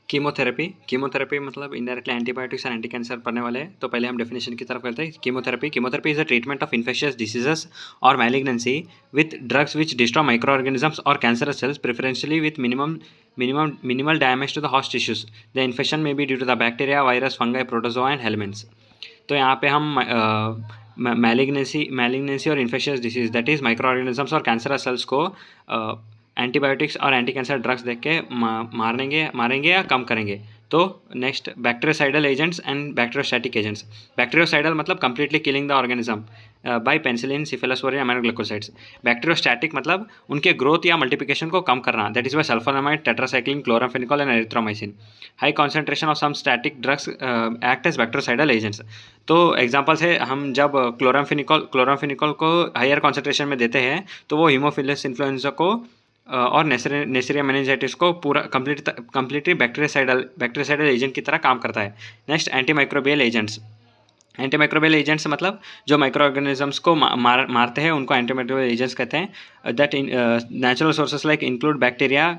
Chemotherapy मतलब indirectly antibiotics और anti cancer पढ़ने वाले हैं। तो पहले हम डेफिनेशन की तरफ करते हैं। Chemotherapy is a treatment of infectious diseases और malignancy with drugs which destroy micro organisms और cancerous cells preferentially with minimal damage to the host tissues. The infection may be due to the bacteria, virus, fungi, protozoa and helminths. तो यहाँ पे हम malignancy और infectious disease that is micro organisms और cancerous cells को antibiotics और anti cancer drugs देख के मारेंगे या कम करेंगे। तो next bactericidal agents and bacteriostatic agents. Bactericidal मतलब completely killing the organism by penicillin, cephalosporin, aminoglycosides. Bacteriostatic मतलब उनके ग्रोथ या मल्टीप्लिकेशन को कम करना, that is by sulphonamide, tetracycline, chloramphenicol and erythromycin. High concentration of some static drugs act as bactericidal agents. तो examples है, हम जब क्लोराम्फेनिकोल को हायर कॉन्सेंट्रेशन में देते हैं तो वो हीमोफिलस इन्फ्लुएंजा को और नेसरिया मेनिंजाइटिस को पूरा कंप्लीटली बैक्टीरियासाइडल एजेंट की तरह काम करता है। नेक्स्ट एंटीमाइक्रोबियल एजेंट्स मतलब जो माइक्रो ऑर्गेनिजम्स को मारते हैं उनको एंटीमाइक्रोबियल एजेंट्स कहते हैं। That natural sources like include bacteria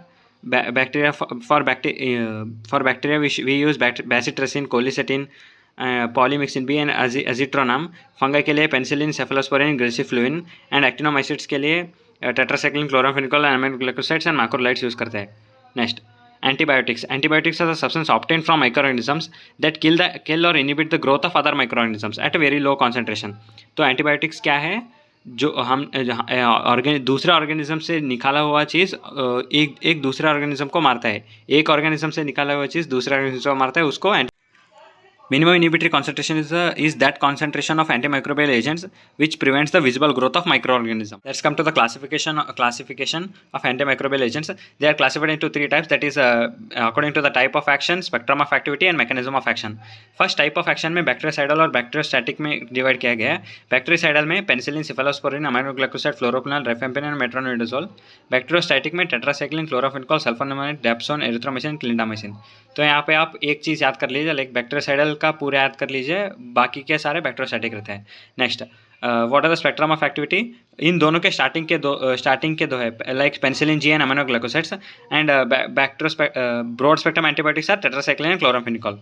for bacteria we use bacitracin, colistin, polymyxin B and aztreonam. Fungi के लिए penicillin, cephalosporin, griseofulvin and actinomycetes के लिए tetracycline, chloramphenicol, aminoglycosides and macrolides use करते हैं। Next antibiotics are the substance obtained from microorganisms that kill और inhibit the growth of other microorganisms at a very low concentration. तो antibiotics क्या है? जो हम दूसरे ऑर्गेनिज्म से निकाला हुआ चीज़ एक दूसरे ऑर्गेनिज्म को मारता है। एक ऑर्गेनिज्म से निकाला हुआ चीज़ दूसरे ऑर्गेनिज्म को मारता है, उसको minimum inhibitory concentration is that concentration of antimicrobial agents which prevents the visible growth of microorganisms. Let's come to the classification of antimicrobial agents. They are classified into three types, that is according to the type of action, spectrum of activity and mechanism of action. First type of action में bactericidal और bacteriostatic में divide किया गया है। Bactericidal में penicillin, cephalosporin, aminoglycoside, fluoroquinol, rifampicin, metronidazole. Bacteriostatic में tetracycline, chloramphenicol, sulfonamide, dapsone, erythromycin, clindamycin. तो यहाँ पे आप एक चीज़ याद कर लीजिए, लाइक बैक्टीरियोसाइडल का पूरा याद कर लीजिए, बाकी के सारे बैक्टीरियोस्टैटिक रहते हैं। Next what are the spectrum of activity? इन दोनों के स्टार्टिंग के दो है, like penicillin G and aminoglycosides and broad spectrum antibiotics are tetracycline and chloramphenicol.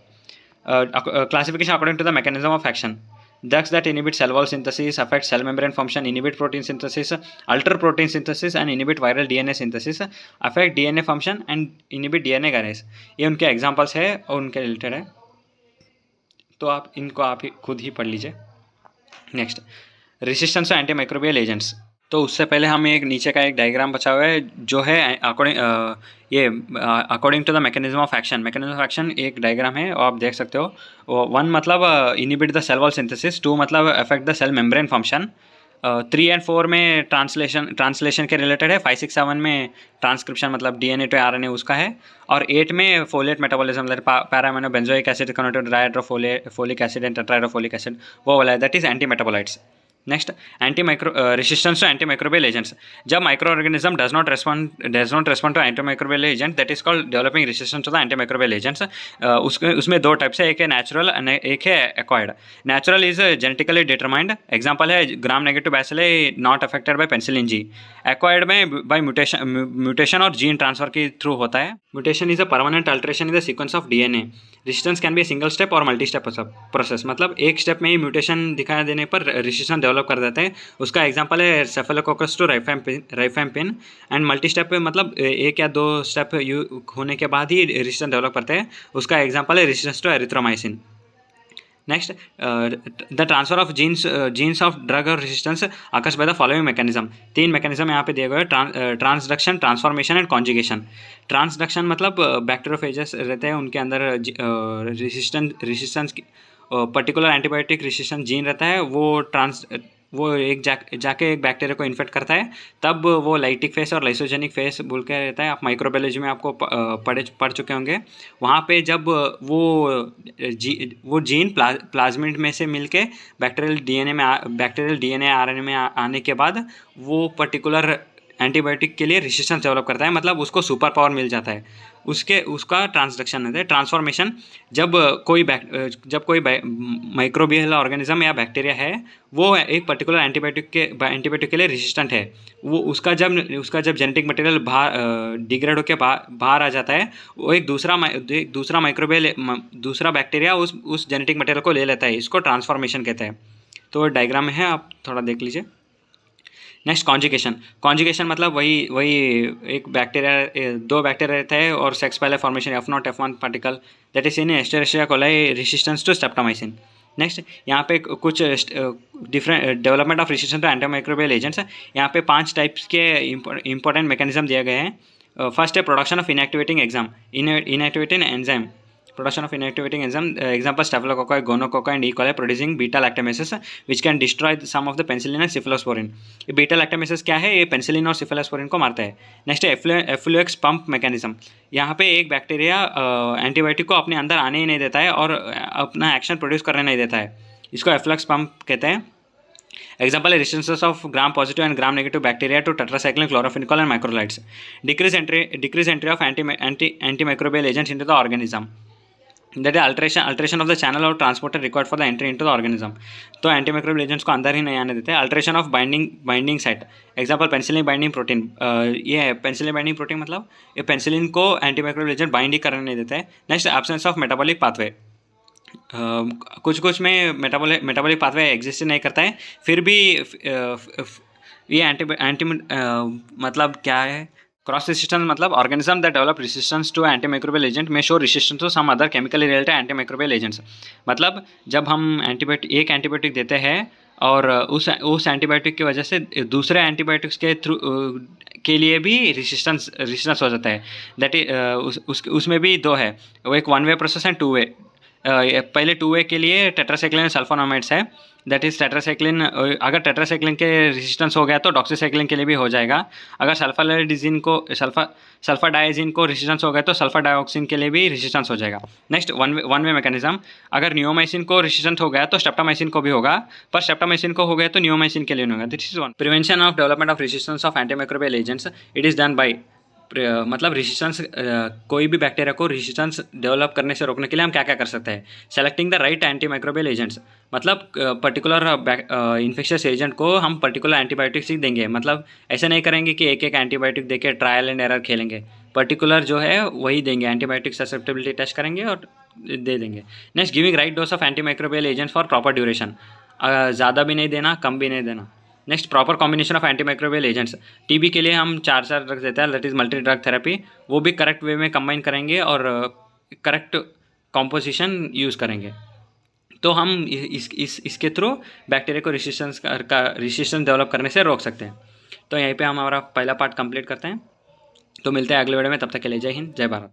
Classification according to the mechanism of action. Drugs that inhibit cell wall synthesis, affect cell membrane function, inhibit protein synthesis, alter protein synthesis and inhibit viral DNA synthesis, affect DNA function and inhibit DNA kinase। ये उनके examples है और उनके related है, तो आप इनको आप खुद ही पढ़ लीजिए। Next resistance to antimicrobial agents. तो उससे पहले हम एक नीचे का एक डायग्राम बचा हुआ है जो है according to the mechanism of action एक डायग्राम है और आप देख सकते हो। 1 मतलब inhibit the cell wall synthesis, 2 मतलब affect the cell membrane function, 3 and 4 में ट्रांसलेशन के रिलेटेड है, 5, 6, 7 में ट्रांसक्रिप्शन मतलब DNA to RNA उसका है, और 8 में folate metabolism paraamino benzoic acid converted dihydrofolic acid and tetrahydrofolic acid, वो वाला है, that is anti metabolites. Next resistance to antimicrobial agents. जब micro organism does not respond to antimicrobial agent, that is called developing resistance to the antimicrobial agents. उसमें 2 types है, एक है natural and एक है acquired. Natural is genetically determined, example है gram negative bacilli not affected by penicillin G. Acquired में by mutation और gene transfer के थ्रू होता है। Mutation is a permanent alteration in the sequence of DNA। Resistance can be a single step और multi step process, मतलब एक step में ही mutation दिखा देने पर रेसिस्टेंस डेवलप कर देते हैं। उसका एग्जांपल है staphylococcus to rifampin. And multi step मतलब 1 या 2 स्टेप होने के बाद ही रेसिस्टेंस डेवलप करते हैं। उसका एग्जांपल है resistance to erythromycin. Next the transfer of genes of drug और resistance occurs by the following mechanism. 3 mechanism यहाँ पे दिए गए हैं, transduction, transformation and conjugation. Transduction मतलब बैक्टीरियोफेजेस रहते हैं, उनके अंदर resistance particular antibiotic resistance gene रहता है, वो जाके एक बैक्टीरिया को इन्फेक्ट करता है, तब वो लाइटिक फेस और लाइसोजेनिक फेस बोल के रहता है। आप माइक्रोबायोलॉजी में आपको पढ़ चुके होंगे। वहाँ पे जब वो जीन प्लाज्मिड में से मिलके बैक्टीरियल DNA RNA में आने के बाद वो पर्टिकुलर एंटीबायोटिक के लिए रेसिस्टेंस डेवलप करता है, मतलब उसको सुपर पावर मिल जाता है। उसका ट्रांसडक्शन है, ट्रांसफॉर्मेशन। जब कोई माइक्रोबियल ऑर्गेनिज्म या बैक्टीरिया है वो एक पर्टिकुलर एंटीबायोटिक के लिए रेजिस्टेंट है, वो उसका जब जेनेटिक मटेरियल डिग्रेड होकर बाहर आ जाता है, वो एक दूसरा माइक्रोबियल दूसरा बैक्टीरिया उस जेनेटिक मटेरियल को ले लेता है, इसको ट्रांसफॉर्मेशन कहते हैं। तो डायग्राम में है, आप थोड़ा देख लीजिए। नेक्स्ट कॉन्जुगेशन मतलब वही एक बैक्टीरिया, दो बैक्टीरिया रहता है और सेक्स पहले formation F0 F1 particle, that is in escherichia coli resistance to streptomycin. Next यहाँ पे कुछ different development of resistance to antimicrobial agents. यहाँ पे 5 टाइप्स के इंपॉर्टेंट मैकेनिज्म दिए गए हैं। फर्स्ट है production of inactivating enzyme, production of inactivating enzyme, example staphylococcus, gonococcus and E. coli producing beta lactamases which can destroy some of the penicillin and cephalosporin। ये beta lactamases क्या है, ये penicillin और cephalosporin को मारता है। Next है एफ्लुएक्स pump mechanism. यहाँ पे एक बैक्टीरिया एंटीबायोटिक को अपने अंदर आने ही नहीं देता है और अपना एक्शन प्रोड्यूस करने नहीं देता है, इसको एफ्लुएक्स पंप कहते हैं। Example है resistance of gram positive and gram negative bacteria to tetracycline, chloramphenicol and microlides। Decrease entry of antimicrobial agents into the organism, that is alteration of the channel or transporter required for the entry into the organism। तो antimicrobial agents को अंदर ही नहीं आने देते हैं। Alteration of binding site, example penicillin binding protein. ये है penicillin binding protein, मतलब ये पेनिसिलिन को एंटीमाइक्रोबियल एजेंट बाइंड ही करने नहीं देता है। Next absence of metabolic pathway, कुछ में मेटाबॉलिक पाथवे एग्जिस्ट नहीं करता है, फिर भी ये मतलब क्या है, क्रॉस रेसिस्टेंस मतलब organism that develop resistance to antimicrobial agent में show resistance to some other chemically related antimicrobial agents. मतलब जब हम एक एंटीबायोटिक देते हैं और उस एंटीबायोटिक की वजह से दूसरे एंटीबायोटिक्स के लिए भी रेसिस्टेंस हो जाता है। दैट इज उसमें भी दो है, वो एक 1 वे प्रोसेस एंड 2 वे। पहले 2 वे के लिए टेट्रासाइक्लिन सल्फोनामाइड्स है, दैट इज टेट्रासाइक्लिन। अगर टेट्रासाइक्लिन के रेजिस्टेंस हो गया तो डॉक्सीसाइक्लिन के लिए भी हो जाएगा। अगर सल्फर डाइजीन को रेजिस्टेंस हो गया तो सल्फर डाइऑक्सिन के लिए भी रेजिस्टेंस हो जाएगा। नेक्स्ट वन वे मैकेनिज्म, अगर नियोमाइसिन को रेजिस्टेंस हो गया तो स्ट्रेप्टोमाइसिन को भी होगा, पर स्ट्रेप्टोमाइसिन को हो गया तो नियोमाइसिन के लिए नहीं होगा। This is one. Prevention of development of resistance of antimicrobial agents, it is done by मतलब रेजिस्टेंस, कोई भी बैक्टीरिया को रेजिस्टेंस डेवलप करने से रोकने के लिए हम क्या क्या कर सकते हैं। Selecting the right antimicrobial agents, मतलब पर्टिकुलर इन्फेक्शियस एजेंट को हम पर्टिकुलर एंटीबायोटिक्स ही देंगे, मतलब ऐसे नहीं करेंगे कि एक एंटीबायोटिक देके ट्रायल एंड एरर खेलेंगे, पर्टिकुलर जो है वही देंगे, एंटीबायोटिक ससेप्टेबिलिटी टेस्ट करेंगे और दे देंगे। Next giving right dose of antimicrobial agent for proper duration, ज़्यादा भी नहीं देना, कम भी नहीं देना। Next proper combination of antimicrobial agents, TB के लिए हम 4 ड्रग्स देते हैं, that is multi drug therapy, वो भी करेक्ट वे में कंबाइन करेंगे और करेक्ट कॉम्पोजिशन यूज़ करेंगे, तो हम इसके थ्रू बैक्टीरिया को रेसिस्टेंस डेवलप करने से रोक सकते हैं। तो यहीं पे हम हमारा पहला पार्ट कंप्लीट करते हैं, तो मिलते हैं अगले वीडियो में, तब तक के लिए जय हिंद, जय भारत।